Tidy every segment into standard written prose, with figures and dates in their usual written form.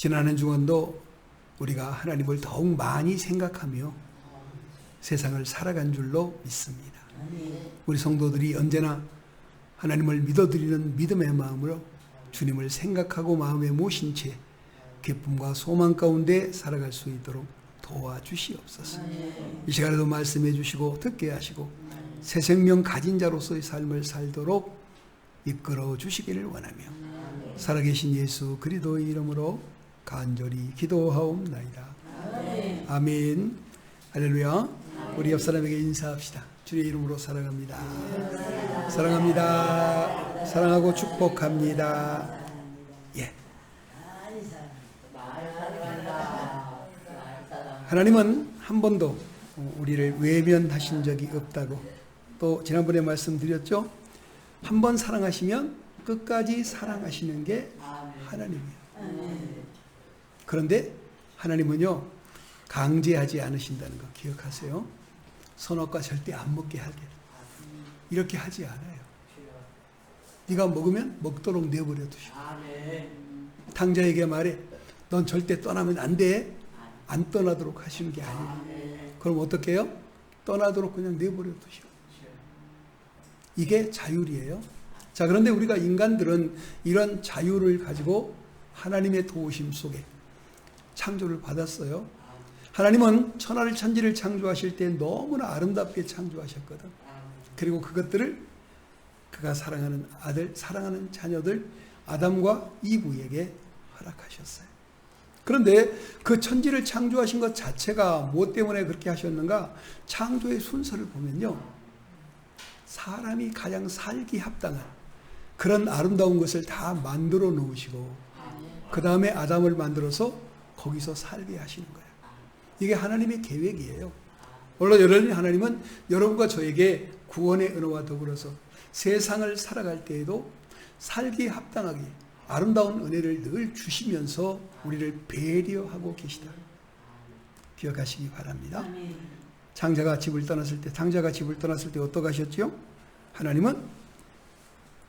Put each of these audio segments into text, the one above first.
지난 한 주간도 우리가 하나님을 더욱 많이 생각하며 세상을 살아간 줄로 믿습니다. 우리 성도들이 언제나 하나님을 믿어드리는 믿음의 마음으로 주님을 생각하고 마음에 모신 채 기쁨과 소망 가운데 살아갈 수 있도록 도와주시옵소서. 이 시간에도 말씀해 주시고 듣게 하시고 새 생명 가진 자로서의 삶을 살도록 이끌어 주시기를 원하며 살아계신 예수 그리스도의 이름으로 간절히 기도하옵나이다. 아멘. 할렐루야. 우리 옆 사람에게 인사합시다. 주의 이름으로 사랑합니다. 사랑합니다. 사랑하고 축복합니다. 예. 하나님은 한 번도 우리를 외면하신 적이 없다고 또 지난번에 말씀드렸죠. 한 번 사랑하시면 끝까지 사랑하시는 게 하나님이에요. 그런데 하나님은요 강제하지 않으신다는 거 기억하세요. 선악과 절대 안 먹게 하게 이렇게 하지 않아요. 네가 먹으면 먹도록 내버려 두시고 탕자에게 말해 넌 절대 떠나면 안 돼. 안 떠나도록 하시는 게 아니에요. 그럼 어떻게 해요? 떠나도록 그냥 내버려 두시고 이게 자율이에요. 자, 그런데 우리가 인간들은 이런 자유를 가지고 하나님의 도우심 속에 창조를 받았어요. 하나님은 천하를 천지를 창조하실 때 너무나 아름답게 창조하셨거든. 그리고 그것들을 그가 사랑하는 아들, 사랑하는 자녀들 아담과 이브에게 허락하셨어요. 그런데 그 천지를 창조하신 것 자체가 무엇 때문에 그렇게 하셨는가? 창조의 순서를 보면요, 사람이 가장 살기 합당한 그런 아름다운 것을 다 만들어 놓으시고 그 다음에 아담을 만들어서 거기서 살게 하시는 거예요. 이게 하나님의 계획이에요. 물론 여러분, 하나님은 여러분과 저에게 구원의 은혜와 더불어서 세상을 살아갈 때에도 살기 합당하게 아름다운 은혜를 늘 주시면서 우리를 배려하고 계시다. 기억하시기 바랍니다. 장자가 집을 떠났을 때 어떻게 하셨죠? 하나님은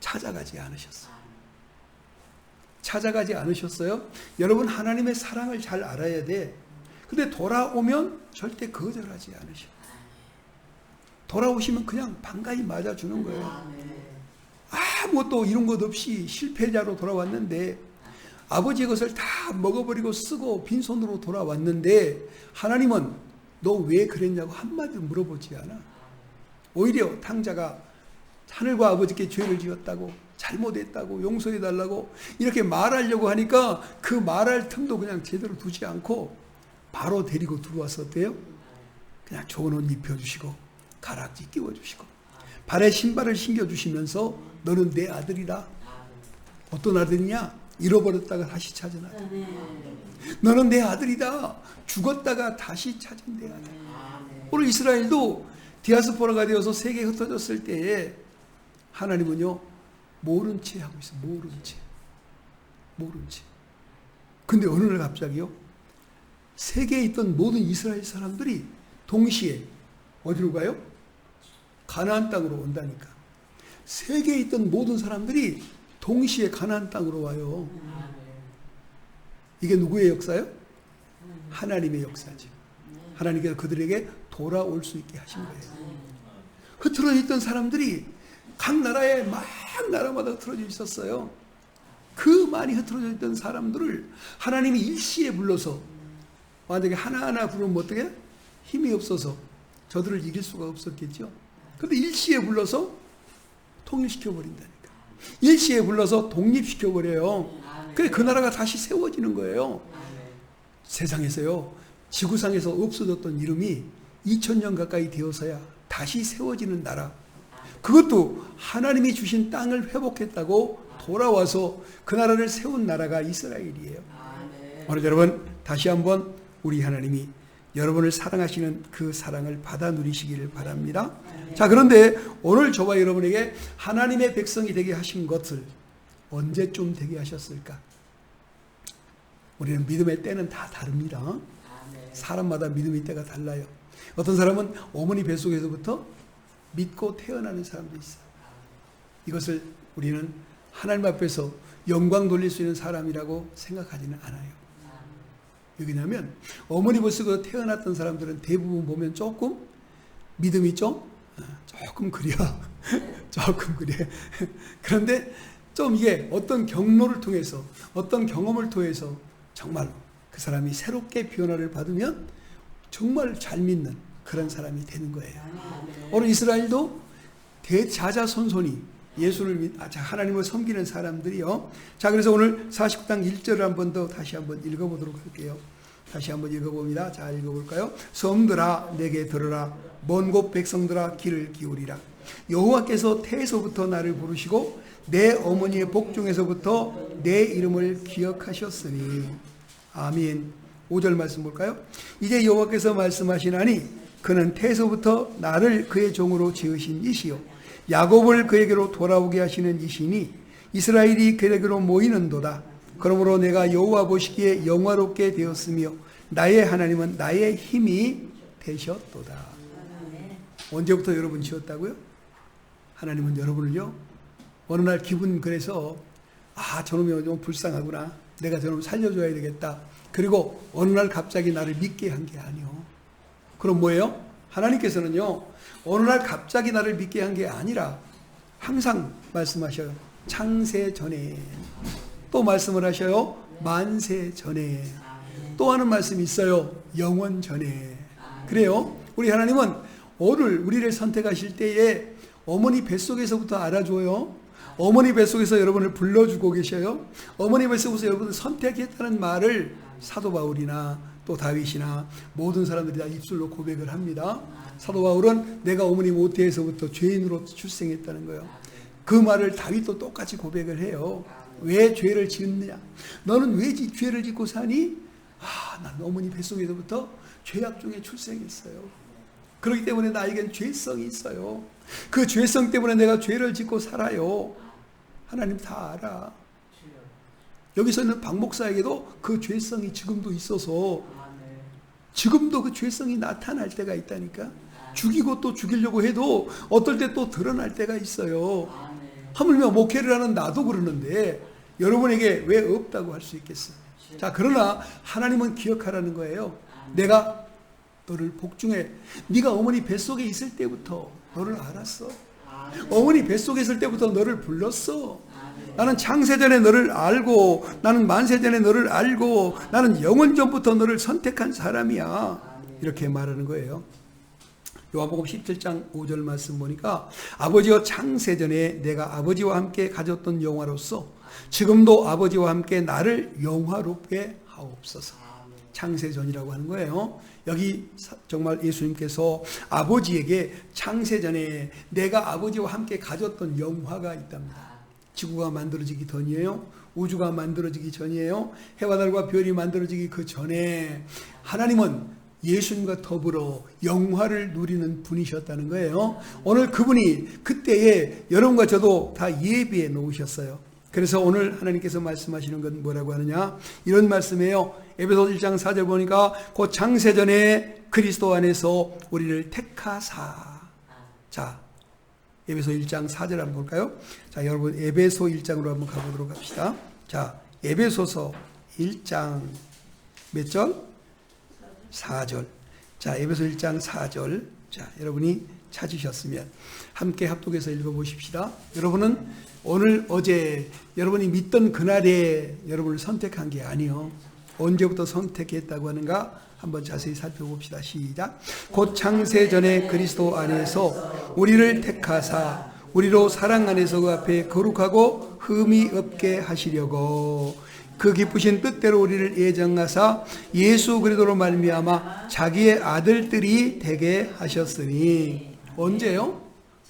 찾아가지 않으셨어요. 찾아가지 않으셨어요. 여러분, 하나님의 사랑을 잘 알아야 돼. 근데 돌아오면 절대 거절하지 않으셔. 돌아오시면 그냥 반가이 맞아주는 거예요. 아무것도 이런 것 없이 실패자로 돌아왔는데 아버지의 것을 다 먹어버리고 쓰고 빈손으로 돌아왔는데 하나님은 너 왜 그랬냐고 한마디도 물어보지 않아. 오히려 탕자가 하늘과 아버지께 죄를 지었다고 잘못했다고 용서해달라고 이렇게 말하려고 하니까 그 말할 틈도 그냥 제대로 두지 않고 바로 데리고 들어와서 어때요? 그냥 좋은 옷 입혀주시고 가락지 끼워주시고 발에 신발을 신겨주시면서 너는 내 아들이다. 어떤 아들이냐? 잃어버렸다가 다시 찾은 아들. 너는 내 아들이다. 죽었다가 다시 찾은 내 아들. 오늘 이스라엘도 디아스포라가 되어서 세계에 흩어졌을 때에 하나님은요 모른 채 하고 있어요. 모른 채. 근데 어느 날 갑자기요 세계에 있던 모든 이스라엘 사람들이 동시에 어디로 가요? 가나안 땅으로 온다니까. 세계에 있던 모든 사람들이 동시에 가나안 땅으로 와요. 이게 누구의 역사요? 하나님의 역사죠. 하나님께서 그들에게 돌아올 수 있게 하신 거예요. 흩어져 있던 사람들이 각 나라에 막 나라마다 흩어져 있었어요. 그 많이 흩어져 있던 사람들을 하나님이 일시에 불러서 만약에 하나하나 부르면 어떻게? 힘이 없어서 저들을 이길 수가 없었겠죠. 근데 일시에 불러서 통일시켜버린다니까. 일시에 불러서 독립시켜버려요. 그래 그 나라가 다시 세워지는 거예요. 세상에서요 지구상에서 없어졌던 이름이 2000년 가까이 되어서야 다시 세워지는 나라. 그것도 하나님이 주신 땅을 회복했다고 돌아와서 그 나라를 세운 나라가 이스라엘이에요. 오늘 여러분 다시 한번 우리 하나님이 여러분을 사랑하시는 그 사랑을 받아 누리시기를 바랍니다. 자, 그런데 오늘 저와 여러분에게 하나님의 백성이 되게 하신 것을 언제쯤 되게 하셨을까? 우리는 믿음의 때는 다 다릅니다. 사람마다 믿음의 때가 달라요. 어떤 사람은 어머니 뱃속에서부터 믿고 태어나는 사람도 있어요. 이것을 우리는 하나님 앞에서 영광 돌릴 수 있는 사람이라고 생각하지는 않아요. 왜냐하면 어머니 뱃속에서 태어났던 사람들은 대부분 보면 조금 믿음이 조금 그려. 조금 그래. 그런데 좀 이게 어떤 경로를 통해서 어떤 경험을 통해서 정말 그 사람이 새롭게 변화를 받으면 정말 잘 믿는 그런 사람이 되는 거예요. 오늘 이스라엘도 대자자손손이 예수를 하나님을 섬기는 사람들이요. 자, 그래서 오늘 49장 1절을 한 번 더 다시 한번 읽어보도록 할게요. 다시 한번 읽어봅니다. 자, 읽어볼까요? 성들아 내게 들으라. 먼 곳 백성들아 귀를 기울이라. 여호와께서 태에서부터 나를 부르시고 내 어머니의 복중에서부터 내 이름을 기억하셨으니. 아멘. 5절 말씀 볼까요? 이제 여호와께서 말씀하시나니 그는 태에서부터 나를 그의 종으로 지으신 이시요 야곱을 그에게로 돌아오게 하시는 이시니 이스라엘이 그에게로 모이는도다. 그러므로 내가 여호와 보시기에 영화롭게 되었으며 나의 하나님은 나의 힘이 되셨도다. 언제부터 여러분 지었다고요? 하나님은 여러분을요, 어느 날 기분 그래서 저놈이 좀 불쌍하구나, 내가 저놈 살려줘야 되겠다, 그리고 어느 날 갑자기 나를 믿게 한 게 아니요. 그럼 뭐예요? 하나님께서는요, 어느 날 갑자기 나를 믿게 한 게 아니라 항상 말씀하셔요. 창세 전에. 또 말씀을 하셔요. 만세 전에. 또 하는 말씀이 있어요. 영원 전에. 그래요. 우리 하나님은 오늘 우리를 선택하실 때에 어머니 뱃속에서부터 알아줘요. 어머니 뱃속에서 여러분을 불러주고 계셔요. 어머니 뱃속에서 여러분을 선택했다는 말을 사도 바울이나 또 다윗이나 모든 사람들이 다 입술로 고백을 합니다. 사도 바울은 내가 어머니 모태에서부터 죄인으로 출생했다는 거예요. 그 말을 다윗도 똑같이 고백을 해요. 왜 죄를 지었느냐? 너는 왜 죄를 짓고 사니? 난 어머니 뱃속에서부터 죄악 중에 출생했어요. 그렇기 때문에 나에겐 죄성이 있어요. 그 죄성 때문에 내가 죄를 짓고 살아요. 하나님 다 알아. 여기서 있는 박 목사에게도 그 죄성이 지금도 있어서 지금도 그 죄성이 나타날 때가 있다니까. 죽이고 또 죽이려고 해도 어떨 때 또 드러날 때가 있어요. 하물며 목회를 하는 나도 그러는데 여러분에게 왜 없다고 할 수 있겠어요? 자, 그러나 하나님은 기억하라는 거예요. 내가 너를 복중에, 네가 어머니 뱃속에 있을 때부터 너를 알았어. 어머니 뱃속에 있을 때부터 너를 불렀어. 나는 창세전에 너를 알고, 나는 만세전에 너를 알고, 나는 영원전부터 너를 선택한 사람이야. 이렇게 말하는 거예요. 요한복음 17장 5절 말씀 보니까 아버지여 창세전에 내가 아버지와 함께 가졌던 영화로서 지금도 아버지와 함께 나를 영화롭게 하옵소서. 창세전이라고 하는 거예요. 여기 정말 예수님께서 아버지에게 창세전에 내가 아버지와 함께 가졌던 영화가 있답니다. 지구가 만들어지기 전이에요. 우주가 만들어지기 전이에요. 해와 달과 별이 만들어지기 그 전에 하나님은 예수님과 더불어 영화를 누리는 분이셨다는 거예요. 오늘 그분이 그때에 여러분과 저도 다 예비해 놓으셨어요. 그래서 오늘 하나님께서 말씀하시는 건 뭐라고 하느냐? 이런 말씀이에요. 에베소 1장 4절 보니까 곧 창세전에 그리스도 안에서 우리를 택하사. 자, 에베소 1장 4절 한번 볼까요? 자, 여러분 에베소 1장으로 한번 가보도록 합시다. 자, 에베소서 1장 몇 절? 4절. 자, 에베소 1장 4절. 자, 여러분이 찾으셨으면 함께 합독해서 읽어보십시다. 여러분은 오늘 어제 여러분이 믿던 그날에 여러분을 선택한 게 아니요. 언제부터 선택했다고 하는가? 한번 자세히 살펴봅시다. 시작. 곧 창세전에 그리스도 안에서 우리를 택하사 우리로 사랑 안에서 그 앞에 거룩하고 흠이 없게 하시려고 그 기쁘신 뜻대로 우리를 예정하사 예수 그리스도로 말미암아 자기의 아들들이 되게 하셨으니. 언제요?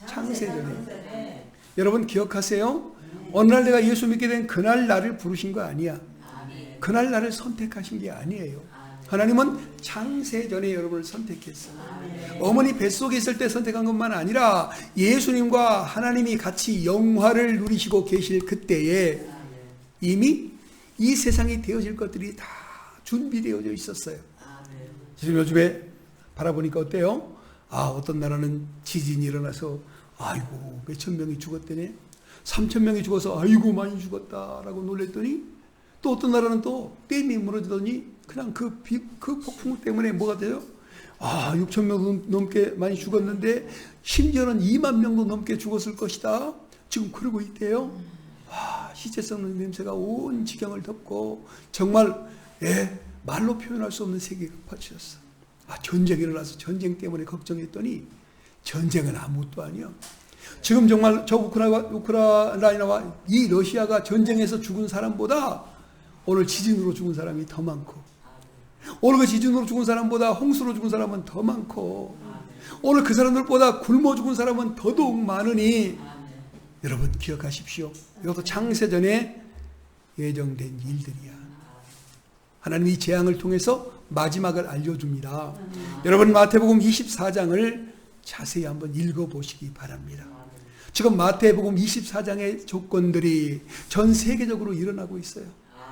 창세전에. 여러분 기억하세요? 어느 날 내가 예수 믿게 된 그날 나를 부르신 거 아니야. 그날 나를 선택하신 게 아니에요. 하나님은 창세전에 여러분을 선택했어요. 어머니 뱃속에 있을 때 선택한 것만 아니라 예수님과 하나님이 같이 영화를 누리시고 계실 그때에 이미 이 세상이 되어질 것들이 다 준비되어져 있었어요. 지금 요즘에 바라보니까 어때요? 어떤 나라는 지진이 일어나서 아이고 몇천 명이 죽었대네. 3천 명이 죽어서 아이고 많이 죽었다라고 놀랬더니 또 어떤 나라는 또 댐이 무너지더니 그냥 그 폭풍 때문에 뭐가 돼요? 6천 명 넘게 많이 죽었는데 심지어는 2만 명도 넘게 죽었을 것이다. 지금 그러고 있대요. 시체 썩는 냄새가 온 지경을 덮고 정말 말로 표현할 수 없는 세계가 퍼졌어. 전쟁이 일어나서 전쟁 때문에 걱정했더니 전쟁은 아무것도 아니야. 지금 정말 저 우크라이나와 이 러시아가 전쟁에서 죽은 사람보다 오늘 지진으로 죽은 사람이 더 많고, 오늘 그 지진으로 죽은 사람보다 홍수로 죽은 사람은 더 많고, 오늘 그 사람들보다 굶어 죽은 사람은 더더욱 많으니 여러분 기억하십시오. 이것도 창세전에 예정된 일들이야. 하나님이 이 재앙을 통해서 마지막을 알려줍니다. 여러분 마태복음 24장을 자세히 한번 읽어보시기 바랍니다. 지금 마태복음 24장의 조건들이 전 세계적으로 일어나고 있어요.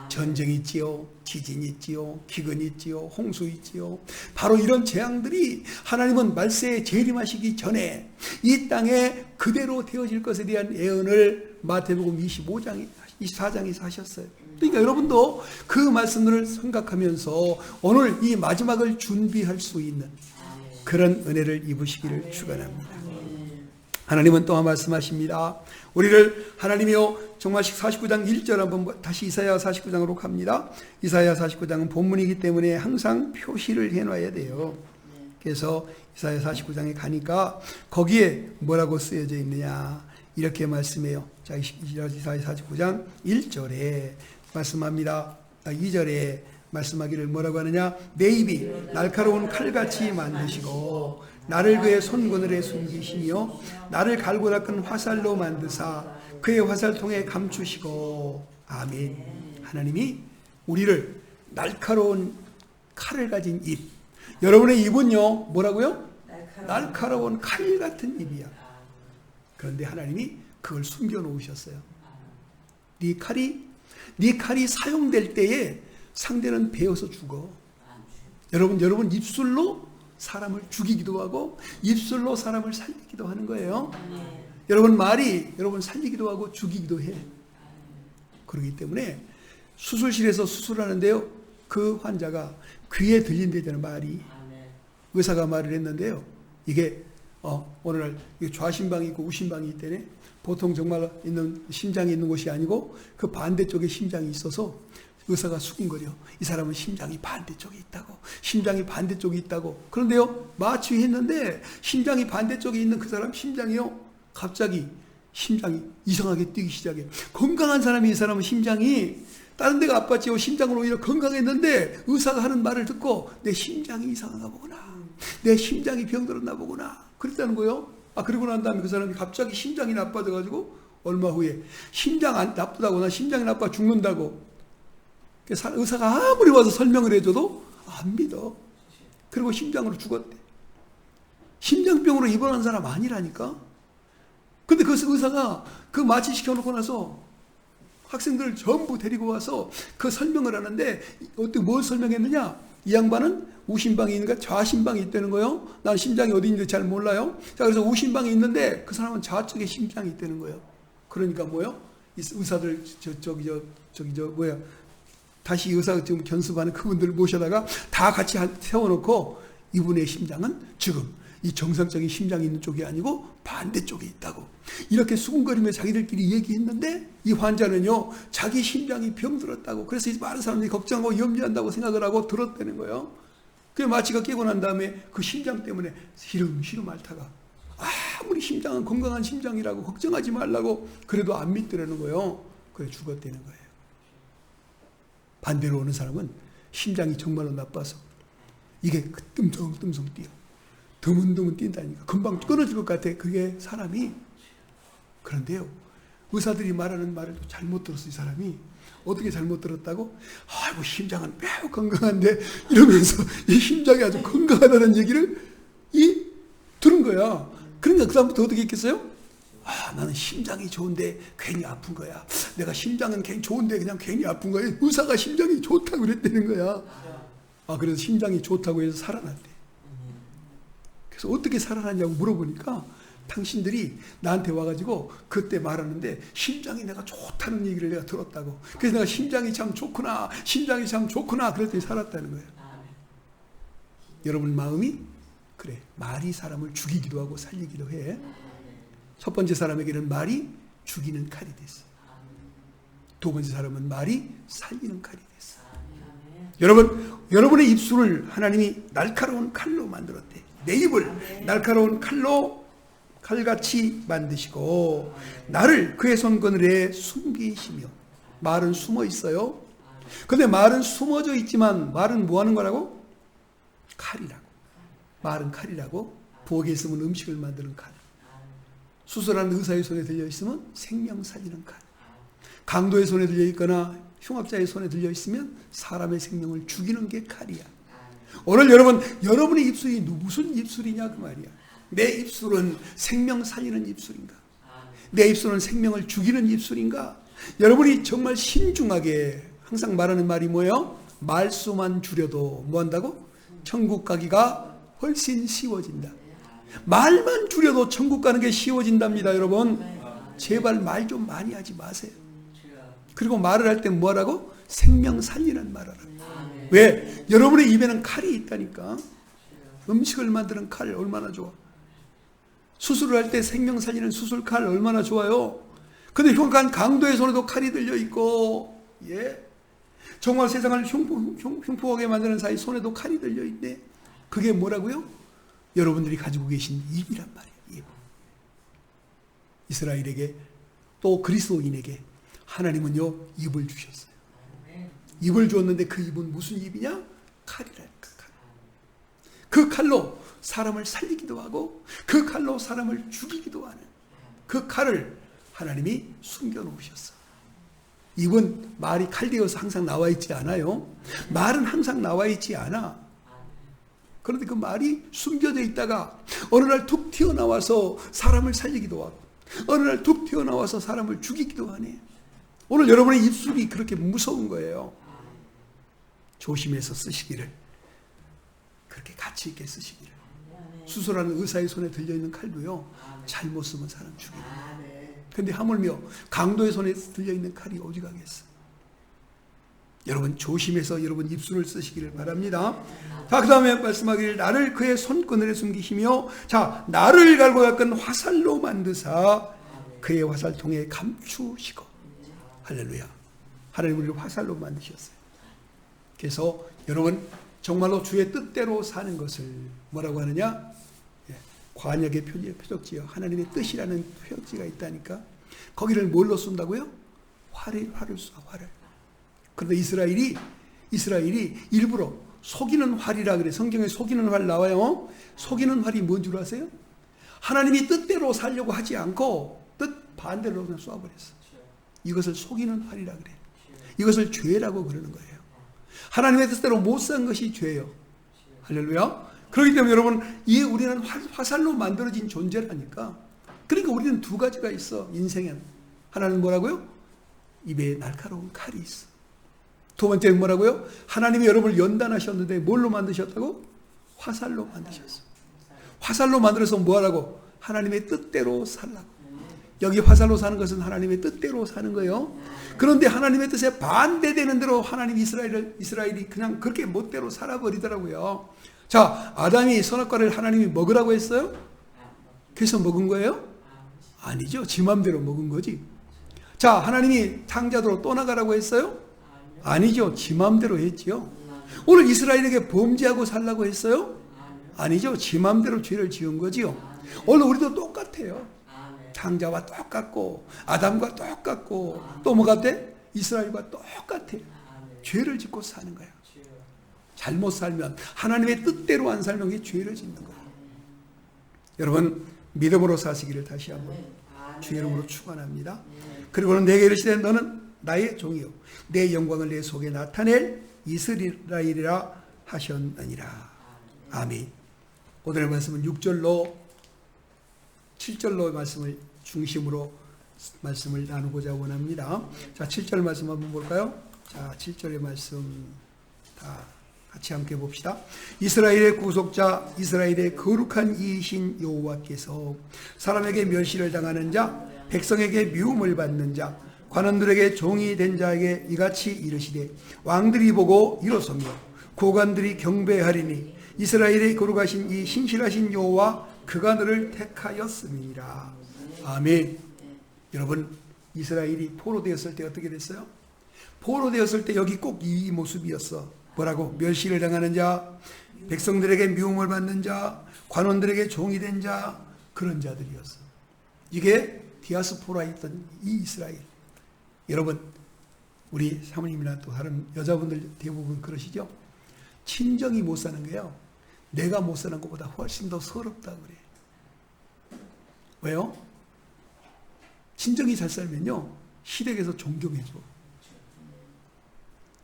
전쟁이 있지요, 지진이 있지요, 기근이 있지요, 홍수 있지요. 바로 이런 재앙들이 하나님은 말세에 재림하시기 전에 이 땅에 그대로 되어질 것에 대한 예언을 마태복음 24장에서 하셨어요. 그러니까 여러분도 그 말씀들을 생각하면서 오늘 이 마지막을 준비할 수 있는 그런 은혜를 입으시기를 축원합니다. 하나님은 또한 말씀하십니다. 우리를 하나님이요, 정말 49장 1절 한번 다시 이사야 49장으로 갑니다. 이사야 49장은 본문이기 때문에 항상 표시를 해놔야 돼요. 그래서 이사야 49장에 가니까 거기에 뭐라고 쓰여져 있느냐 이렇게 말씀해요. 자, 이사야 49장 1절에 말씀합니다. 2절에 말씀하기를 뭐라고 하느냐? 내 입이 날카로운 칼같이 만드시고 나를 그의 손그늘에 숨기시며 나를 갈고 닦은 화살로 만드사 그의 화살통에 감추시고. 아멘. 하나님이 우리를 날카로운 칼을 가진 입. 여러분의 입은요 뭐라고요? 날카로운 칼 같은 입이야. 그런데 하나님이 그걸 숨겨 놓으셨어요. 네 칼이 사용될 때에 상대는 베어서 죽어. 여러분 입술로 사람을 죽이기도 하고 입술로 사람을 살리기도 하는 거예요. 여러분 말이 여러분 살리기도 하고 죽이기도 해. 그렇기 때문에 수술실에서 수술하는데요, 그 환자가 귀에 들린다는 말이, 의사가 말을 했는데요, 이게 오늘날 좌심방이 있고 우심방이 있대네. 보통 정말 있는 심장이 있는 곳이 아니고 그 반대쪽에 심장이 있어서 의사가 수근거려. 이 사람은 심장이 반대쪽에 있다고. 심장이 반대쪽에 있다고. 그런데요, 마취했는데 심장이 반대쪽에 있는 그 사람 심장이요, 갑자기 심장이 이상하게 뛰기 시작해. 건강한 사람이, 이 사람은 심장이 다른 데가 아팠지요. 심장으로 오히려 건강했는데 의사가 하는 말을 듣고 내 심장이 이상한가 보구나. 내 심장이 병들었나 보구나. 그랬다는 거예요. 그러고 난 다음에 그 사람이 갑자기 심장이 나빠져가지고 얼마 후에 심장 안 나쁘다고, 나 심장이 나빠 죽는다고. 의사가 아무리 와서 설명을 해줘도 안 믿어. 그리고 심장으로 죽었대. 심장병으로 입원한 사람 아니라니까. 근데 그 의사가 그 마취시켜놓고 나서 학생들을 전부 데리고 와서 그 설명을 하는데 어떻게 뭘 설명했느냐? 이 양반은 우심방이 있는가 좌심방이 있다는 거예요. 난 심장이 어디 있는지 잘 몰라요. 자, 그래서 우심방이 있는데 그 사람은 좌쪽에 심장이 있다는 거예요. 그러니까 뭐요? 의사들 다시 의사 지금 견습하는 그분들 모셔다가 다 같이 세워놓고 이분의 심장은 지금 이 정상적인 심장이 있는 쪽이 아니고 반대쪽에 있다고 이렇게 수군거리며 자기들끼리 얘기했는데, 이 환자는요 자기 심장이 병들었다고, 그래서 많은 사람들이 걱정하고 염려한다고 생각을 하고 들었다는 거예요. 그 마취가 깨고 난 다음에 그 심장 때문에 시름시름 앓다가 아무리 심장은 건강한 심장이라고 걱정하지 말라고 그래도 안 믿더라는 거예요. 그래 죽었다는 거예요. 반대로 오는 사람은 심장이 정말로 나빠서 이게 뜸성뜸성 뛰어. 드문드문 뛴다니까. 금방 끊어질 것 같아. 그게 사람이. 그런데요, 의사들이 말하는 말을 잘못 들었어. 이 사람이 어떻게 잘못 들었다고? 아이고 심장은 매우 건강한데 이러면서 이 심장이 아주 건강하다는 얘기를 들은 거야. 그러니까 그 다음부터 어떻게 했겠어요? 나는 심장이 좋은데 괜히 아픈 거야. 내가 심장은 괜히 좋은데 그냥 괜히 아픈 거야. 의사가 심장이 좋다고 그랬다는 거야. 그래서 심장이 좋다고 해서 살아났대. 그래서 어떻게 살아났냐고 물어보니까 당신들이 나한테 와가지고 그때 말하는데 심장이 내가 좋다는 얘기를 내가 들었다고. 그래서 내가 심장이 참 좋구나, 심장이 참 좋구나 그랬더니 살았다는 거예요. 여러분 마음이 그래. 말이 사람을 죽이기도 하고 살리기도 해. 첫 번째 사람에게는 말이 죽이는 칼이 됐어. 두 번째 사람은 말이 살리는 칼이 됐어. 여러분의 입술을 하나님이 날카로운 칼로 만들었대. 내 입을 날카로운 칼같이 만드시고 나를 그의 손그늘에 숨기시며. 말은 숨어 있어요. 근데 말은 숨어져 있지만 말은 뭐 하는 거라고? 칼이라고. 말은 칼이라고. 부엌에 있으면 음식을 만드는 칼. 수술하는 의사의 손에 들려 있으면 생명 살리는 칼. 강도의 손에 들려 있거나 흉악자의 손에 들려 있으면 사람의 생명을 죽이는 게 칼이야. 오늘 여러분의 입술이 무슨 입술이냐 그 말이야. 내 입술은 생명 살리는 입술인가? 내 입술은 생명을 죽이는 입술인가? 여러분이 정말 신중하게 항상 말하는 말이 뭐예요? 말수만 줄여도 뭐 한다고? 천국 가기가 훨씬 쉬워진다. 말만 줄여도 천국 가는 게 쉬워진답니다. 여러분 제발 말 좀 많이 하지 마세요. 그리고 말을 할 때 뭐 하라고? 생명 살리는 말을 하라고. 왜? 여러분의 입에는 칼이 있다니까. 음식을 만드는 칼 얼마나 좋아. 수술을 할 때 생명 살리는 수술칼 얼마나 좋아요. 근데 흉악한 강도의 손에도 칼이 들려 있고, 예, 정말 세상을 흉포하게 만드는 사이 손에도 칼이 들려 있네. 그게 뭐라고요? 여러분들이 가지고 계신 입이란 말이에요. 입. 이스라엘에게 또 그리스도인에게 하나님은요 입을 주셨어요. 입을 주었는데 그 입은 무슨 입이냐? 칼이라니까. 칼. 그 칼로 사람을 살리기도 하고 그 칼로 사람을 죽이기도 하는 그 칼을 하나님이 숨겨놓으셨어. 입은 말이 칼되어서 항상 나와 있지 않아요. 말은 항상 나와 있지 않아. 그런데 그 말이 숨겨져 있다가 어느 날 툭 튀어나와서 사람을 살리기도 하고 어느 날 툭 튀어나와서 사람을 죽이기도 하네. 오늘 여러분의 입술이 그렇게 무서운 거예요. 조심해서 쓰시기를, 그렇게 가치 있게 쓰시기를. 수술하는 의사의 손에 들려있는 칼도요 잘못 쓰면 사람 죽여요. 근데 하물며 강도의 손에 들려있는 칼이 어디 가겠어. 여러분 조심해서 여러분 입술을 쓰시기를 바랍니다. 자, 그 다음에 말씀하기를 나를 그의 손그늘에 숨기시며, 자, 나를 갈고 깎은 화살로 만드사 그의 화살통에 감추시고. 할렐루야. 하나님 우리를 화살로 만드셨어요. 그래서 여러분 정말로 주의 뜻대로 사는 것을 뭐라고 하느냐? 예, 관역의 표적지요. 하나님의 뜻이라는 표적지가 있다니까. 거기를 뭘로 쏜다고요? 활을 쏴, 활을. 그런데 이스라엘이 일부러 속이는 활이라 그래. 성경에 속이는 활 나와요. 속이는 활이 뭔 줄 아세요? 하나님이 뜻대로 살려고 하지 않고 뜻 반대로 그냥 쏴버렸어. 이것을 속이는 활이라 그래. 이것을 죄라고 그러는 거예요. 하나님의 뜻대로 못 산 것이 죄예요. 할렐루야. 그렇기 때문에 여러분, 우리는 화살로 만들어진 존재라니까. 그러니까 우리는 두 가지가 있어, 인생엔. 하나는 뭐라고요? 입에 날카로운 칼이 있어. 두 번째는 뭐라고요? 하나님이 여러분을 연단하셨는데 뭘로 만드셨다고? 화살로 만드셨어. 화살로 만들어서 뭐하라고? 하나님의 뜻대로 살라고. 여기 화살로 사는 것은 하나님의 뜻대로 사는 거예요. 그런데 하나님의 뜻에 반대되는 대로 하나님 이스라엘이 그냥 그렇게 멋대로 살아버리더라고요. 자, 아담이 선악과를 하나님이 먹으라고 했어요? 그래서 먹은 거예요? 아니죠. 지 맘대로 먹은 거지. 자, 하나님이 창자도로 떠나가라고 했어요? 아니죠. 지 맘대로 했지요. 오늘 이스라엘에게 범죄하고 살라고 했어요? 아니죠. 지 맘대로 죄를 지은 거지요. 오늘 우리도 똑같아요. 창자와 똑같고 아담과 똑같고 또 뭐가 돼? 이스라엘과 똑같아. 죄를 짓고 사는 거야. 잘못 살면, 하나님의 뜻대로 안 살면 그게 죄를 짓는 거야. 여러분 믿음으로 사시기를 다시 한번 주의 이름으로 축원합니다. 그리고는 내게 이르시되 너는 나의 종이요 내 영광을 내 속에 나타낼 이스라엘이라 하셨느니라. 아멘. 오늘의 말씀은 6절로 7절로 말씀을 중심으로 말씀을 나누고자 원합니다. 자, 7절 말씀 한번 볼까요? 자, 7절의 말씀 다 같이 함께 봅시다. 이스라엘의 구속자, 이스라엘의 거룩한 이이신 여호와께서 사람에게 멸시를 당하는 자, 백성에게 미움을 받는 자, 관원들에게 종이 된 자에게 이같이 이르시되 왕들이 보고 일어서며 고관들이 경배하리니 이스라엘의 거룩하신 이 신실하신 여호와 그가 너를 택하였음이니라. 아멘. 여러분, 이스라엘이 포로되었을 때 어떻게 됐어요? 포로되었을 때 여기 꼭 이 모습이었어. 뭐라고? 멸시를 당하는 자, 백성들에게 미움을 받는 자, 관원들에게 종이 된 자, 그런 자들이었어. 이게 디아스포라에 있던 이 이스라엘. 여러분, 우리 사모님이나 또 다른 여자분들 대부분 그러시죠? 친정이 못 사는 게요, 내가 못 사는 것보다 훨씬 더 서럽다고 그래. 왜요? 친정이 잘 살면요, 시댁에서 존경해줘.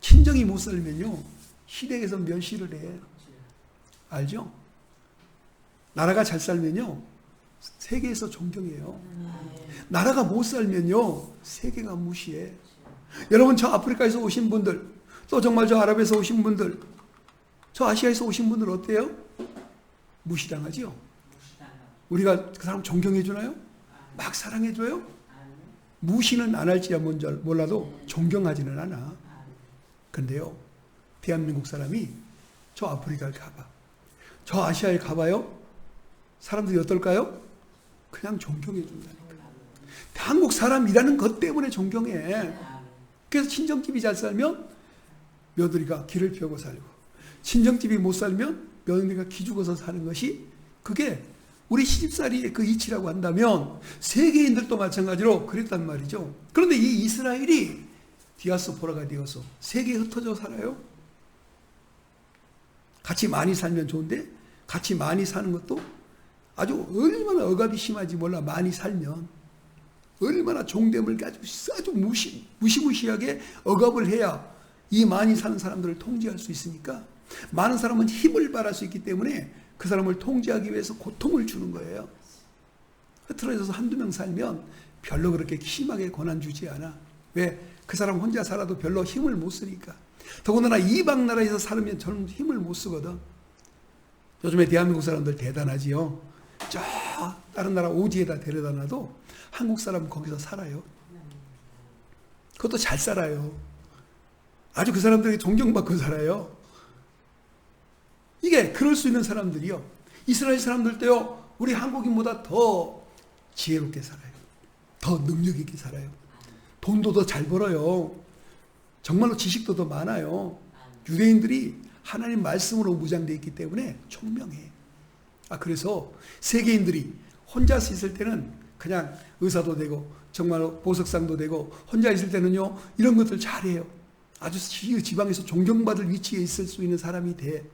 친정이 못 살면요, 시댁에서 멸시를 해. 알죠? 나라가 잘 살면요, 세계에서 존경해요. 나라가 못 살면요, 세계가 무시해. 여러분, 저 아프리카에서 오신 분들, 또 정말 저 아랍에서 오신 분들, 저 아시아에서 오신 분들 어때요? 무시당하죠? 우리가 그 사람 존경해주나요? 막 사랑해줘요? 무시는 안 할지야 몰라도 존경하지는 않아. 근데요, 대한민국 사람이 저 아프리카를 가봐, 저 아시아에 가봐요, 사람들이 어떨까요? 그냥 존경해 준다니까. 한국 사람이라는 것 때문에 존경해. 그래서 친정집이 잘 살면 며느리가 기를 펴고 살고, 친정집이 못 살면 며느리가 기죽어서 사는 것이, 그게 우리 시집살이의 그 이치라고 한다면 세계인들도 마찬가지로 그랬단 말이죠. 그런데 이 이스라엘이 디아스포라가 되어서 세계에 흩어져 살아요. 같이 많이 살면 좋은데 같이 많이 사는 것도 아주 얼마나 억압이 심하지 몰라. 많이 살면 얼마나 종됨을 아주 무시무시하게 억압을 해야 이 많이 사는 사람들을 통제할 수 있으니까, 많은 사람은 힘을 발할 수 있기 때문에 그 사람을 통제하기 위해서 고통을 주는 거예요. 흐트러져서 한두 명 살면 별로 그렇게 심하게 권한 주지 않아. 왜? 그 사람 혼자 살아도 별로 힘을 못 쓰니까. 더군다나 이방 나라에서 살면 저는 힘을 못 쓰거든. 요즘에 대한민국 사람들 대단하지요. 저 다른 나라 오지에다 데려다 놔도 한국 사람 거기서 살아요. 그것도 잘 살아요. 아주 그 사람들에게 존경받고 살아요. 이게 그럴 수 있는 사람들이요, 이스라엘 사람들도요, 우리 한국인보다 더 지혜롭게 살아요. 더 능력 있게 살아요. 돈도 더 잘 벌어요. 정말로 지식도 더 많아요. 유대인들이 하나님 말씀으로 무장되어 있기 때문에 총명해. 그래서 세계인들이 혼자서 있을 때는 그냥 의사도 되고 정말로 보석상도 되고, 혼자 있을 때는요, 이런 것들 잘해요. 아주 지방에서 존경받을 위치에 있을 수 있는 사람이 돼.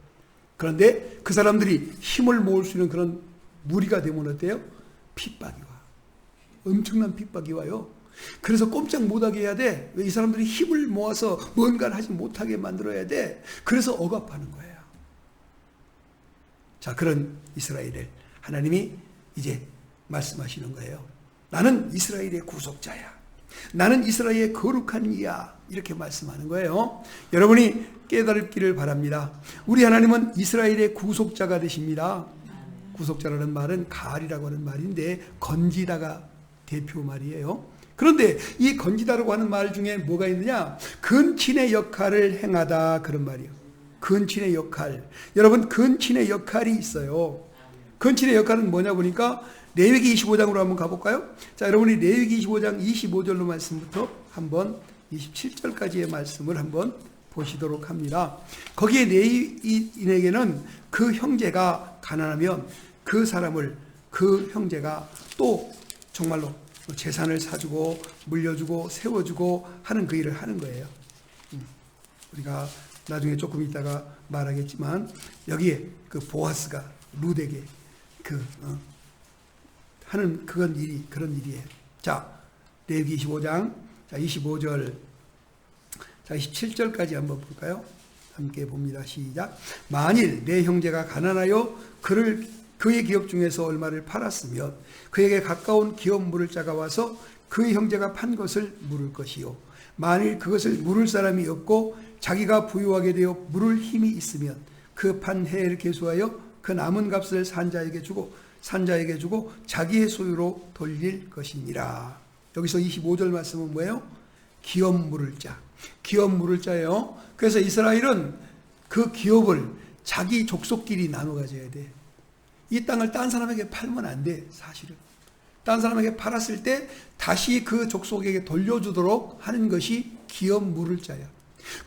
그런데 그 사람들이 힘을 모을 수 있는 그런 무리가 되면 어때요? 핍박이 와. 엄청난 핍박이 와요. 그래서 꼼짝 못하게 해야 돼. 왜? 이 사람들이 힘을 모아서 뭔가를 하지 못하게 만들어야 돼. 그래서 억압하는 거예요. 자, 그런 이스라엘을 하나님이 이제 말씀하시는 거예요. 나는 이스라엘의 구속자야. 나는 이스라엘의 거룩한 이야. 이렇게 말씀하는 거예요. 여러분이 깨달기를 바랍니다. 우리 하나님은 이스라엘의 구속자가 되십니다. 구속자라는 말은 가알이라고 하는 말인데, 건지다가 대표 말이에요. 그런데 이 건지다라고 하는 말 중에 뭐가 있느냐? 근친의 역할을 행하다, 그런 말이에요. 근친의 역할. 여러분, 근친의 역할이 있어요. 근친의 역할은 뭐냐 보니까 레위기 25장으로 한번 가볼까요? 자, 여러분이 레위기 25장 25절로 말씀부터 한번 27절까지의 말씀을 한번 보시도록 합니다. 거기에 레위인에게는 그 형제가 가난하면 그 사람을, 그 형제가 또 정말로 재산을 사주고 물려주고 세워주고 하는 그 일을 하는 거예요. 우리가 나중에 조금 있다가 말하겠지만, 여기에 그 보아스가 룻에게 하는 그런 일이에요. 자, 레위기 25장, 자, 25절, 자, 27절까지 한번 볼까요? 함께 봅니다. 시작. 만일 내 형제가 가난하여 그의 기업 중에서 얼마를 팔았으면 그에게 가까운 기업 물을 자가 와서 그의 형제가 판 것을 물을 것이요. 만일 그것을 물을 사람이 없고 자기가 부유하게 되어 물을 힘이 있으면 그 판 해를 계수하여 그 남은 값을 산자에게 주고 자기의 소유로 돌릴 것이니라. 여기서 25절 말씀은 뭐예요? 기업 물을 자. 기업 물을 자예요. 그래서 이스라엘은 그 기업을 자기 족속끼리 나눠 가져야 돼. 이 땅을 딴 사람에게 팔면 안 돼, 사실은. 딴 사람에게 팔았을 때 다시 그 족속에게 돌려주도록 하는 것이 기업 물을 자야.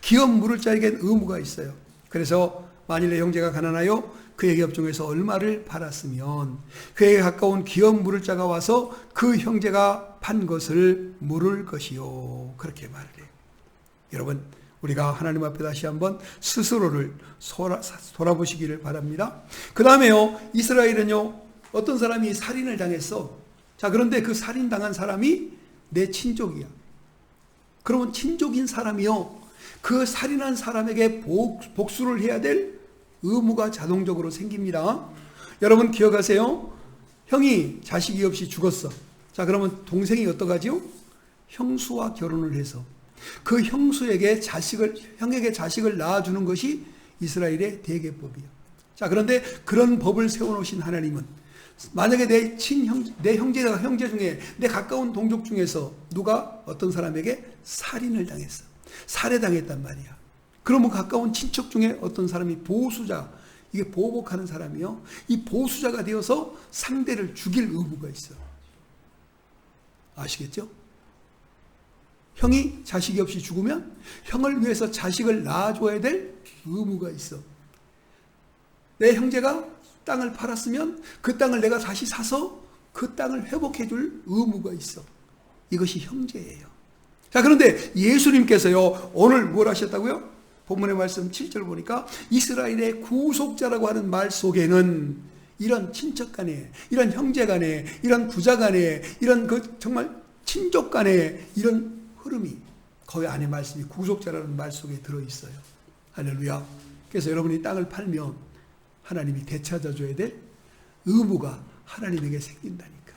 기업 물을 자에겐 의무가 있어요. 그래서 만일 내 형제가 가난하여 그에게 업종에서 얼마를 팔았으면 그에게 가까운 기업 물을 자가 와서 그 형제가 판 것을 물을 것이요. 그렇게 말을 해요. 여러분, 우리가 하나님 앞에 다시 한번 스스로를 돌아보시기를 바랍니다. 그 다음에요, 이스라엘은요, 어떤 사람이 살인을 당했어. 자, 그런데 그 살인당한 사람이 내 친족이야. 그러면 친족인 사람이요, 그 살인한 사람에게 복수를 해야 될 의무가 자동적으로 생깁니다. 여러분 기억하세요? 형이 자식이 없이 죽었어. 자, 그러면 동생이 어떡하지요? 형수와 결혼을 해서 그 형수에게 형에게 자식을 낳아주는 것이 이스라엘의 대개법이에요. 자, 그런데 그런 법을 세워놓으신 하나님은 만약에 내 형제 중에 내 가까운 동족 중에서 누가 어떤 사람에게 살인을 당했어. 살해당했단 말이야. 그러면 가까운 친척 중에 어떤 사람이 보수자, 이게 보복하는 사람이요, 이 보수자가 되어서 상대를 죽일 의무가 있어. 아시겠죠? 형이 자식이 없이 죽으면 형을 위해서 자식을 낳아줘야 될 의무가 있어. 내 형제가 땅을 팔았으면 그 땅을 내가 다시 사서 그 땅을 회복해 줄 의무가 있어. 이것이 형제예요. 자, 그런데 예수님께서요, 오늘 뭘 하셨다고요? 본문의 말씀 7절 보니까 이스라엘의 구속자라고 하는 말 속에는 이런 친척 간에, 이런 형제 간에, 이런 부자 간에, 이런 정말 친족 간에 이런 흐름이 거의 안에 말씀이 구속자라는 말 속에 들어있어요. 할렐루야. 그래서 여러분이 땅을 팔면 하나님이 되찾아줘야 될 의무가 하나님에게 생긴다니까.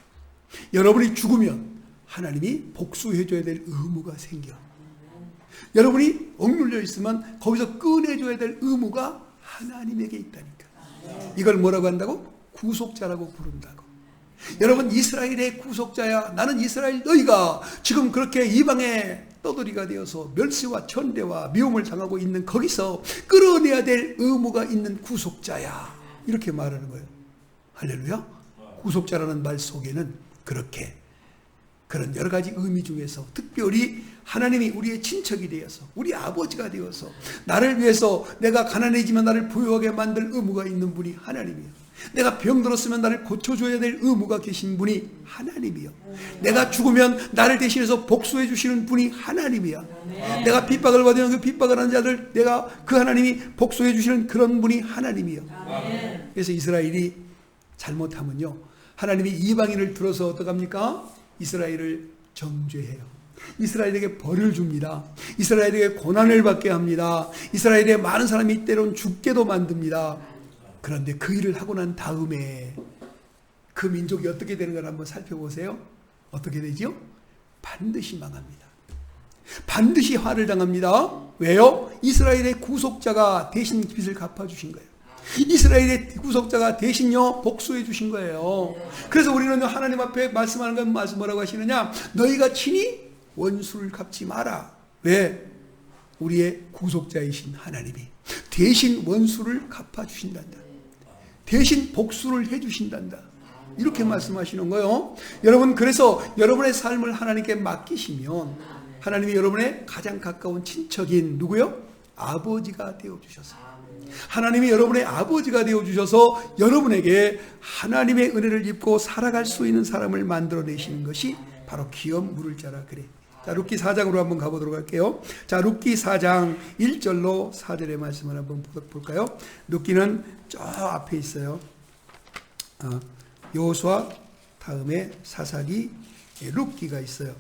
여러분이 죽으면 하나님이 복수해줘야 될 의무가 생겨. 여러분이 억눌려 있으면 거기서 꺼내줘야 될 의무가 하나님에게 있다니까. 이걸 뭐라고 한다고? 구속자라고 부른다고. 여러분, 이스라엘의 구속자야. 나는 이스라엘 너희가 지금 그렇게 이방의 떠돌이가 되어서 멸시와 천대와 미움을 당하고 있는 거기서 끌어내야 될 의무가 있는 구속자야. 이렇게 말하는 거예요. 할렐루야. 구속자라는 말 속에는 그렇게 그런 여러 가지 의미 중에서 특별히 하나님이 우리의 친척이 되어서 우리 아버지가 되어서 나를 위해서 내가 가난해지면 나를 부유하게 만들 의무가 있는 분이 하나님이에요. 내가 병들었으면 나를 고쳐줘야 될 의무가 계신 분이 하나님이요. 내가 죽으면 나를 대신해서 복수해 주시는 분이 하나님이야. 내가 핍박을 받으면 그 핍박을 하는 자들 내가 그 하나님이 복수해 주시는 그런 분이 하나님이요. 그래서 이스라엘이 잘못하면요, 하나님이 이방인을 들어서 어떡합니까? 이스라엘을 정죄해요. 이스라엘에게 벌을 줍니다. 이스라엘에게 고난을 받게 합니다. 이스라엘의 많은 사람이 때론 죽게도 만듭니다. 그런데 그 일을 하고 난 다음에 그 민족이 어떻게 되는 걸 한번 살펴보세요. 어떻게 되죠? 반드시 망합니다. 반드시 화를 당합니다. 왜요? 이스라엘의 구속자가 대신 빚을 갚아주신 거예요. 이스라엘의 구속자가 대신요 복수해 주신 거예요. 그래서 우리는 하나님 앞에 말씀하는 건 뭐라고 하시느냐? 너희가 친히 원수를 갚지 마라. 왜? 우리의 구속자이신 하나님이 대신 원수를 갚아주신단다. 대신 복수를 해주신단다. 이렇게 말씀하시는 거예요. 여러분, 그래서 여러분의 삶을 하나님께 맡기시면 하나님이 여러분의 가장 가까운 친척인 누구요? 아버지가 되어주셔서, 하나님이 여러분의 아버지가 되어주셔서 여러분에게 하나님의 은혜를 입고 살아갈 수 있는 사람을 만들어내시는 것이 바로 기업 물을 자라 그래. 자, 룻기 4장으로 한번 가보도록 할게요. 자, 룻기 4장 1절로 4절의 말씀을 한번 볼까요? 룻기는 저 앞에 있어요. 여호수아 다음에 사사기, 룻기가 있어요.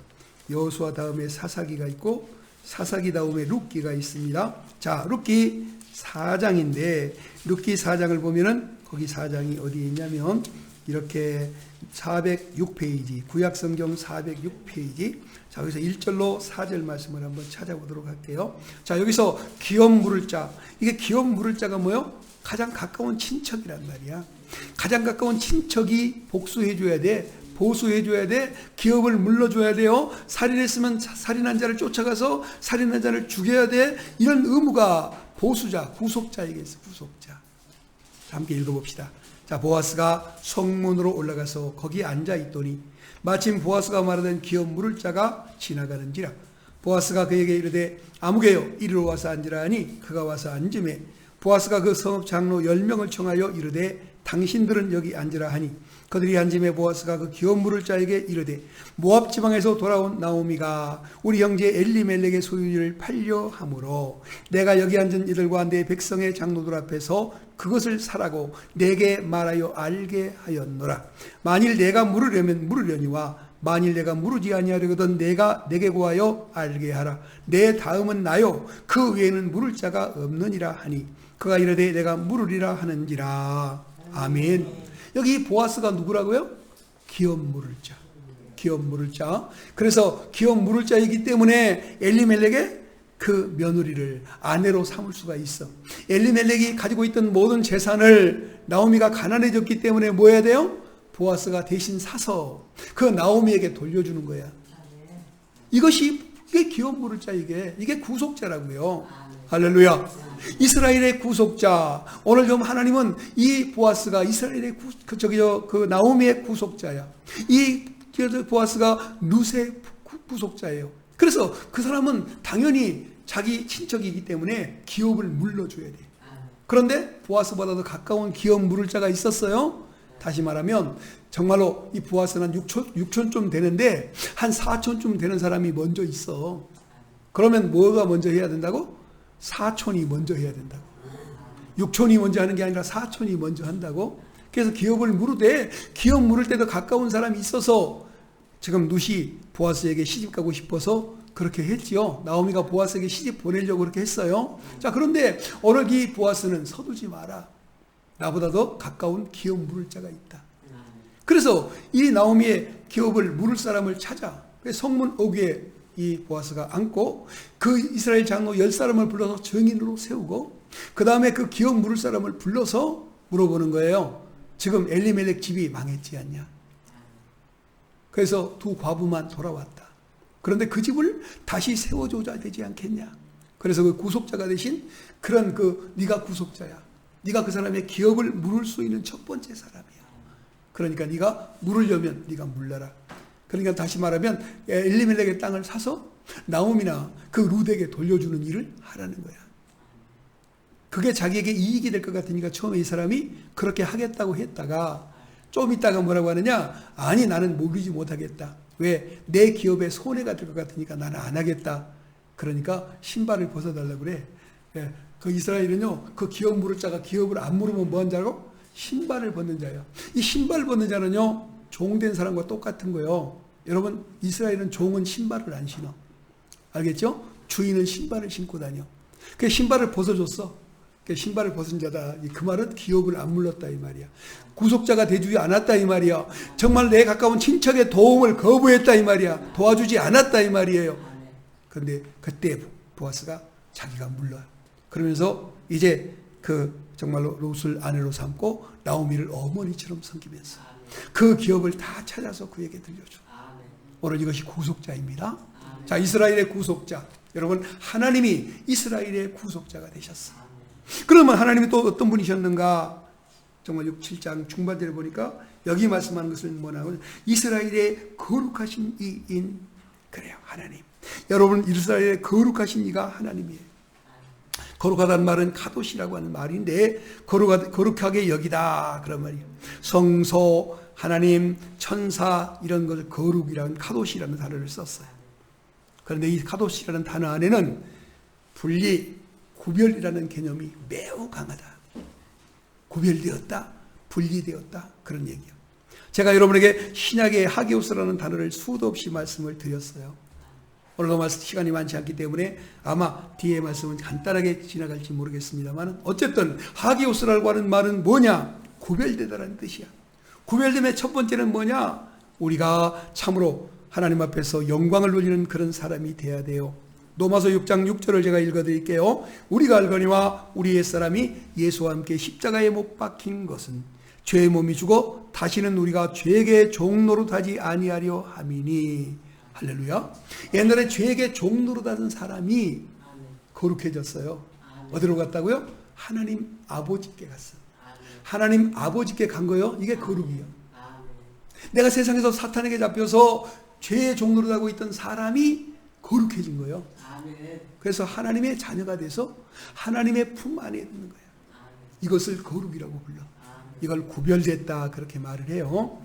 여호수아 다음에 사사기가 있고 사사기 다음에 룻기가 있습니다. 자, 룻기 4장인데 룻기 4장을 보면은 거기 4장이 어디에 있냐면 이렇게 406페이지, 구약성경 406페이지. 자, 여기서 1절로 4절 말씀을 한번 찾아보도록 할게요. 자, 여기서 기업 물을 자. 이게 기업 물을 자가 뭐요? 가장 가까운 친척이란 말이야. 가장 가까운 친척이 복수해줘야 돼. 보수해줘야 돼. 기업을 물러줘야 돼요. 살인했으면 살인한 자를 쫓아가서 살인한 자를 죽여야 돼. 이런 의무가 보수자, 구속자에게 있어. 구속자. 자, 함께 읽어봅시다. 자, 보아스가 성문으로 올라가서 거기 앉아 있더니 마침 보아스가 말하던 기업 물을 자가 지나가는지라. 보아스가 그에게 이르되 아무개여 이리로 와서 앉으라 하니 그가 와서 앉음에 보아스가 그 성읍 장로 10명을 청하여 이르되 당신들은 여기 앉으라 하니 그들이 앉음에 보아스가 그 기업 물을 자에게 이르되 모압 지방에서 돌아온 나오미가 우리 형제 엘리멜렉의 소유를 팔려 하므로 내가 여기 앉은 이들과 내 백성의 장로들 앞에서 그것을 사라고 내게 말하여 알게 하였노라. 만일 내가 물으려면 물으려니와 만일 내가 물으지 아니하려거든 내가 내게 구하여 알게 하라. 내 다음은 나요 그 외에는 물을 자가 없느니라 하니 그가 이르되 내가 물으리라 하는지라. 아멘. 여기 보아스가 누구라고요? 기업 물을 자. 기업 물을 자. 그래서 기업 물을 자이기 때문에 엘리멜렉의 그 며느리를 아내로 삼을 수가 있어. 엘리멜렉이 가지고 있던 모든 재산을 나오미가 가난해졌기 때문에 뭐 해야 돼요? 보아스가 대신 사서 그 나오미에게 돌려주는 거야. 이게 기업 물을 자, 이게 구속자라고요. 할렐루야. 이스라엘의 구속자. 오늘 좀 하나님은 이 보아스가 이스라엘의 그 나오미의 구속자야. 이 보아스가 룻의 구속자예요. 그래서 그 사람은 당연히 자기 친척이기 때문에 기업을 물러줘야 돼. 그런데 보아스보다도 가까운 기업 물을 자가 있었어요. 다시 말하면 정말로 이 보아스는 6촌 되는데 한 4촌쯤 되는 사람이 먼저 있어. 그러면 뭐가 먼저 해야 된다고? 4촌이 먼저 해야 된다고. 6촌이 먼저 하는 게 아니라 4촌이 먼저 한다고. 그래서 기업을 물으되 기업 물을 때도 가까운 사람이 있어서 지금 룻이 보아스에게 시집 가고 싶어서 그렇게 했지요. 나오미가 보아스에게 시집 보내려고 그렇게 했어요. 자, 그런데 오늘 이 보아스는 서두지 마라. 나보다도 가까운 기업 물을 자가 있다. 그래서 이 나오미의 기업을 물을 사람을 찾아 성문 어귀에 이 보아스가 앉고 그 이스라엘 장로 10사람을 불러서 증인으로 세우고 그 다음에 그 기업 물을 사람을 불러서 물어보는 거예요. 지금 엘리멜렉 집이 망했지 않냐? 그래서 두 과부만 돌아왔다. 그런데 그 집을 다시 세워줘야 되지 않겠냐? 그래서 그 구속자가 대신 그런 네가 구속자야. 네가 그 사람의 기업을 물을 수 있는 첫 번째 사람이야. 그러니까 네가 물으려면 네가 물러라. 그러니까 다시 말하면 엘리멜렉의 땅을 사서 나오미나 그 룻에게 돌려주는 일을 하라는 거야. 그게 자기에게 이익이 될 것 같으니까 처음에 이 사람이 그렇게 하겠다고 했다가 좀 있다가 뭐라고 하느냐? 아니, 나는 먹이지 못하겠다. 왜? 내 기업에 손해가 될 것 같으니까 나는 안 하겠다. 그러니까 신발을 벗어달라고 그래. 그 이스라엘은요, 그 기업 물을 자가 기업을 안 물으면 뭐 한 자고? 신발을 벗는 자예요. 이 신발 벗는 자는요, 종된 사람과 똑같은 거예요. 여러분, 이스라엘은 종은 신발을 안 신어. 알겠죠? 주인은 신발을 신고 다녀. 그 신발을 벗어줬어. 그 신발을 벗은 자다. 그 말은 기업을 안 물렀다 이 말이야. 구속자가 되지 않았다 이 말이야. 정말 내 가까운 친척의 도움을 거부했다 이 말이야. 도와주지 않았다 이 말이에요. 그런데 그때 보아스가 자기가 물러요. 그러면서 이제 정말로 룻을 아내로 삼고 나오미를 어머니처럼 섬기면서 그 기업을 다 찾아서 그에게 들려줘. 오늘 이것이 구속자입니다. 자, 이스라엘의 구속자. 여러분, 하나님이 이스라엘의 구속자가 되셨어. 그러면 하나님이 또 어떤 분이셨는가? 정말 6, 7장 중반절에 보니까 여기 말씀하는 것은 뭐냐면 이스라엘의 거룩하신 이인. 그래요, 하나님. 여러분, 이스라엘의 거룩하신 이가 하나님이에요. 거룩하다는 말은 카도시라고 하는 말인데 거룩하게 여기다 그런 말이에요. 성소, 하나님, 천사 이런 것을 거룩이라는 카도시라는 단어를 썼어요. 그런데 이 카도시라는 단어 안에는 분리, 구별이라는 개념이 매우 강하다. 구별되었다, 분리되었다 그런 얘기예요. 제가 여러분에게 신약의 하기오스라는 단어를 수도 없이 말씀을 드렸어요. 오늘도 시간이 많지 않기 때문에 아마 뒤에 말씀은 간단하게 지나갈지 모르겠습니다만 어쨌든 하기오스라고 하는 말은 뭐냐? 구별되다라는 뜻이야. 구별됨의 첫 번째는 뭐냐? 우리가 참으로 하나님 앞에서 영광을 돌리는 그런 사람이 돼야 돼요. 로마서 6장 6절을 제가 읽어드릴게요. 우리가 알거니와 우리 옛사람이 예수와 함께 십자가에 못 박힌 것은 죄의 몸이 죽어 다시는 우리가 죄에게 종노릇하지 아니하려 함이니. 할렐루야. 옛날에 죄에게 종노릇하던 사람이 거룩해졌어요. 어디로 갔다고요? 하나님 아버지께 갔어. 하나님 아버지께 간 거요. 이게 거룩이요. 내가 세상에서 사탄에게 잡혀서 죄의 종노릇하고 있던 사람이 거룩해진 거예요. 그래서 하나님의 자녀가 돼서 하나님의 품 안에 있는 거예요. 이것을 거룩이라고 불러. 이걸 구별됐다 그렇게 말을 해요.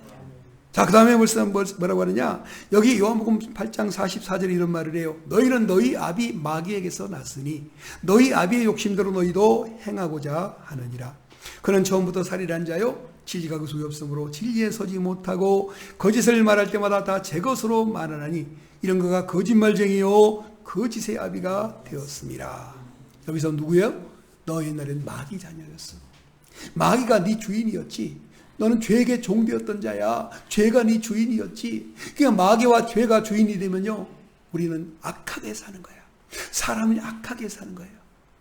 자, 그 다음에 벌써 뭐라고 하느냐? 여기 요한복음 8장 44절에 이런 말을 해요. 너희는 너희 아비 마귀에게서 났으니 너희 아비의 욕심대로 너희도 행하고자 하느니라. 그는 처음부터 살인한 자요 진리가 그 속에 없으므로 진리에 서지 못하고 거짓을 말할 때마다 다 제 것으로 말하나니 이런 그가 거짓말쟁이요 거짓의 아비가 되었습니다. 여기서 누구예요? 너 옛날엔 마귀 자녀였어. 마귀가 네 주인이었지. 너는 죄에게 종되었던 자야. 죄가 네 주인이었지. 그러니까 마귀와 죄가 주인이 되면요 우리는 악하게 사는 거야. 사람이 악하게 사는 거예요.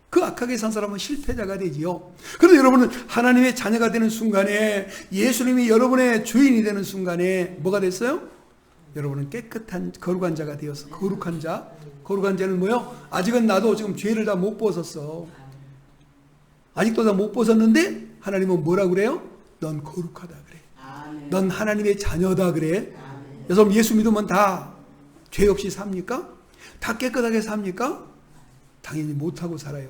그 악하게 산 사람은 실패자가 되지요. 그런데 여러분은 하나님의 자녀가 되는 순간에, 예수님이 여러분의 주인이 되는 순간에 뭐가 됐어요? 여러분은 깨끗한 거룩한 자가 되어서, 거룩한 자. 거룩한 자는 뭐요? 아직은 나도 지금 죄를 다 못 벗었어. 아직도 다 못 벗었는데 하나님은 뭐라 그래요? 넌 거룩하다 그래. 넌 하나님의 자녀다 그래. 여러분 예수 믿으면 다 죄 없이 삽니까? 다 깨끗하게 삽니까? 당연히 못하고 살아요.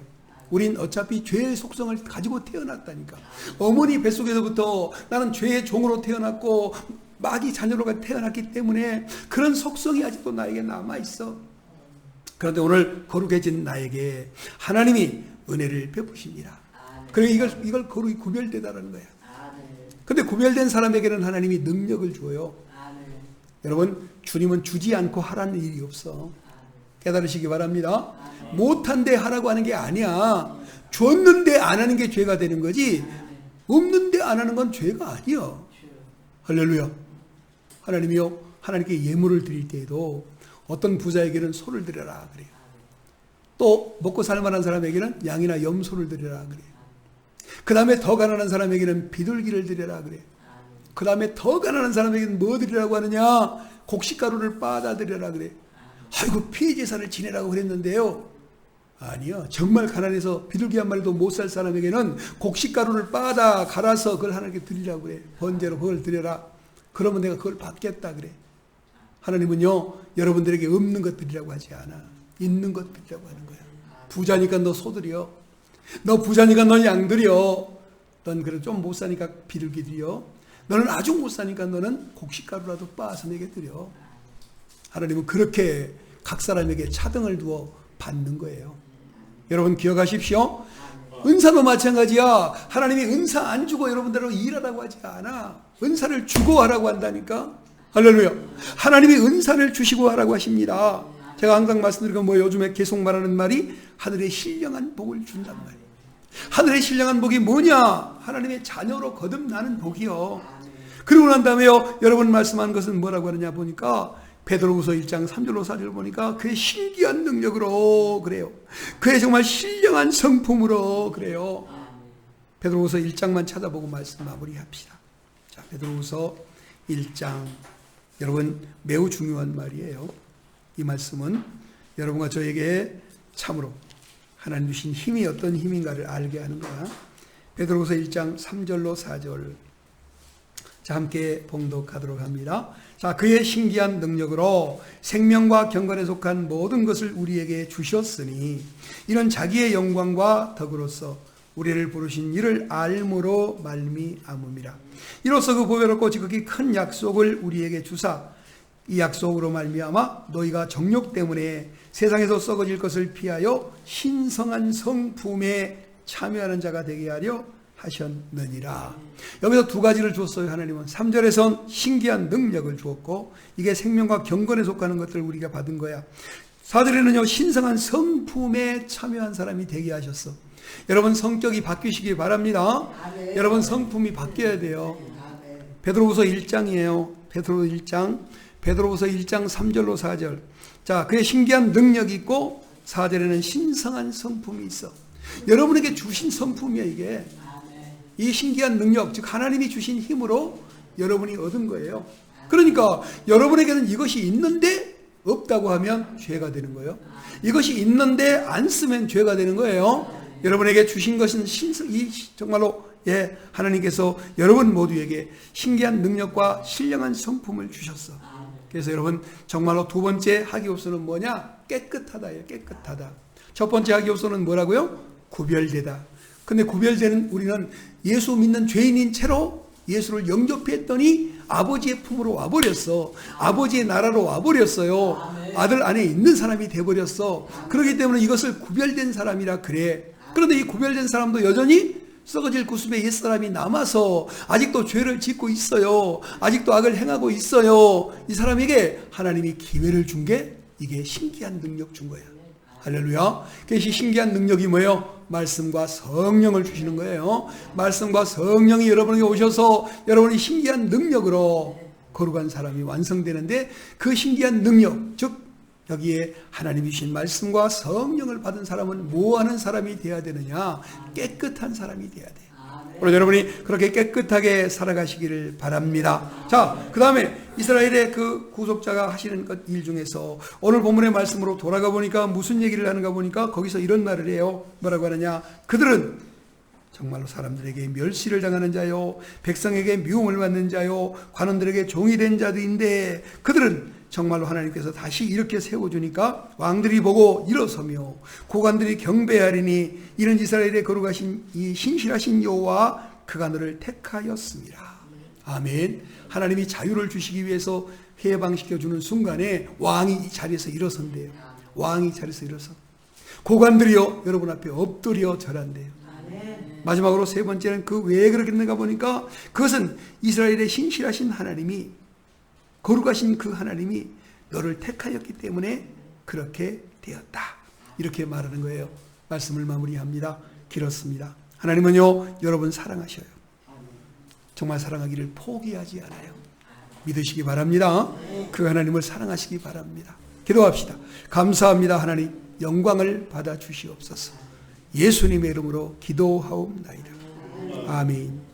우린 어차피 죄의 속성을 가지고 태어났다니까. 어머니 뱃속에서부터 나는 죄의 종으로 태어났고 마귀 자녀로 태어났기 때문에 그런 속성이 아직도 나에게 남아있어. 그런데 오늘 거룩해진 나에게 하나님이 은혜를 베푸십니다. 그래 이걸 거룩이 구별되다라는 거야. 근데 구별된 사람에게는 하나님이 능력을 줘요. 여러분 주님은 주지 않고 하라는 일이 없어. 깨달으시기 바랍니다. 못한데 하라고 하는 게 아니야. 줬는데 안 하는 게 죄가 되는 거지. 없는데 안 하는 건 죄가 아니야. 할렐루야. 하나님이요 하나님께 예물을 드릴 때에도 어떤 부자에게는 소를 드려라 그래요. 또 먹고 살만한 사람에게는 양이나 염소를 드려라 그래요. 그 다음에 더 가난한 사람에게는 비둘기를 드려라 그래요. 그 다음에 더 가난한 사람에게는 뭐 드리라고 하느냐? 곡식가루를 빻아 드려라 그래요. 아이고 피해재산을 지내라고 그랬는데요. 아니요. 정말 가난해서 비둘기 한 마리도 못 살 사람에게는 곡식가루를 빻아 갈아서 그걸 하나님께 드리라고 그래. 번제로 그걸 드려라. 그러면 내가 그걸 받겠다 그래. 하나님은요 여러분들에게 없는 것 드리라고 하지 않아. 있는 것 드리라고 하는 거야. 부자니까 너 소 드려. 너 부자니까 너 양 드려. 넌 그래 좀 못 사니까 비둘기 드려. 너는 아주 못 사니까 너는 곡식가루라도 빻아서 내게 드려. 하나님은 그렇게 각 사람에게 차등을 두어 받는 거예요. 여러분 기억하십시오. 은사도 마찬가지야. 하나님이 은사 안 주고 여러분들하고 일하라고 하지 않아. 은사를 주고 하라고 한다니까. 할렐루야. 하나님이 은사를 주시고 하라고 하십니다. 제가 항상 말씀드리고 뭐 요즘에 계속 말하는 말이 하늘의 신령한 복을 준단 말이에요. 하늘의 신령한 복이 뭐냐? 하나님의 자녀로 거듭나는 복이요. 그러고 난 다음에요 여러분 말씀한 것은 뭐라고 하느냐 보니까 베드로후서 1장 3절로 4절 보니까 그의 신기한 능력으로 그래요. 그의 정말 신령한 성품으로 그래요. 베드로후서 1장만 찾아보고 말씀 마무리합시다. 자, 베드로후서 1장 여러분 매우 중요한 말이에요. 이 말씀은 여러분과 저에게 참으로 하나님 주신 힘이 어떤 힘인가를 알게 하는 거야. 베드로후서 1장 3절로 4절 자, 함께 봉독하도록 합니다. 자, 그의 신기한 능력으로 생명과 경건에 속한 모든 것을 우리에게 주셨으니 이는 자기의 영광과 덕으로서 우리를 부르신 이를 알므로 말미암음이라. 이로써 그 보배롭고 지극히 큰 약속을 우리에게 주사 이 약속으로 말미암아 너희가 정욕 때문에 세상에서 썩어질 것을 피하여 신성한 성품에 참여하는 자가 되게 하려 하셨느니라. 여기서 두 가지를 줬어요. 하나님은 3절에선 신기한 능력을 주었고 이게 생명과 경건에 속하는 것들을 우리가 받은 거야. 4절에는요 신성한 성품에 참여한 사람이 되게 하셨어. 여러분 성격이 바뀌시기 바랍니다. 여러분 성품이 바뀌어야 돼요. 베드로후서 1장이에요. 베드로후서 1장 3절로 4절. 자, 그의 신기한 능력이 있고 4절에는 신성한 성품이 있어. 여러분에게 주신 성품이야 이게. 이 신기한 능력, 즉 하나님이 주신 힘으로 여러분이 얻은 거예요. 그러니까 여러분에게는 이것이 있는데 없다고 하면 죄가 되는 거예요. 이것이 있는데 안 쓰면 죄가 되는 거예요. 여러분에게 주신 것은 정말로 하나님께서 여러분 모두에게 신기한 능력과 신령한 성품을 주셨어. 그래서 여러분 정말로 두 번째 하기옵소는 뭐냐? 깨끗하다예요. 깨끗하다. 첫 번째 하기옵소는 뭐라고요? 구별되다. 근데 구별되는 우리는 예수 믿는 죄인인 채로 예수를 영접했더니 아버지의 품으로 와버렸어. 아버지의 나라로 와버렸어요. 아들 안에 있는 사람이 돼버렸어. 그렇기 때문에 이것을 구별된 사람이라 그래. 그런데 이 구별된 사람도 여전히 썩어질 구습의 옛사람이 남아서 아직도 죄를 짓고 있어요. 아직도 악을 행하고 있어요. 이 사람에게 하나님이 기회를 준 게 이게 신기한 능력 준 거예요. 할렐루야. 그것이 신기한 능력이 뭐예요? 말씀과 성령을 주시는 거예요. 말씀과 성령이 여러분에게 오셔서 여러분이 신기한 능력으로 거룩한 사람이 완성되는데, 그 신기한 능력, 즉 여기에 하나님이 주신 말씀과 성령을 받은 사람은 뭐 하는 사람이 되어야 되느냐? 깨끗한 사람이 되어야 돼요. 오늘 여러분이 그렇게 깨끗하게 살아가시기를 바랍니다. 자, 그 다음에 이스라엘의 그 구속자가 하시는 일 중에서 오늘 본문의 말씀으로 돌아가 보니까 무슨 얘기를 하는가 보니까 거기서 이런 말을 해요. 뭐라고 하느냐? 그들은 정말로 사람들에게 멸시를 당하는 자요, 백성에게 미움을 받는 자요, 관원들에게 종이 된 자들인데, 그들은 정말로 하나님께서 다시 이렇게 세워주니까 왕들이 보고 일어서며 고관들이 경배하리니 이는 이스라엘의 거룩하신 이 신실하신 여호와 그가 너를 택하였습니다. 아멘. 하나님이 자유를 주시기 위해서 해방시켜주는 순간에 왕이 이 자리에서 일어선대요. 왕이 자리에서 일어서 고관들이요 여러분 앞에 엎드려 절한대요. 마지막으로 세 번째는 그 왜 그러겠는가 보니까 그것은 이스라엘의 신실하신 하나님이, 거룩하신 그 하나님이 너를 택하였기 때문에 그렇게 되었다. 이렇게 말하는 거예요. 말씀을 마무리합니다. 길었습니다. 하나님은요 여러분 사랑하셔요. 정말 사랑하기를 포기하지 않아요. 믿으시기 바랍니다. 그 하나님을 사랑하시기 바랍니다. 기도합시다. 감사합니다. 하나님, 영광을 받아 주시옵소서. 예수님의 이름으로 기도하옵나이다. 아멘.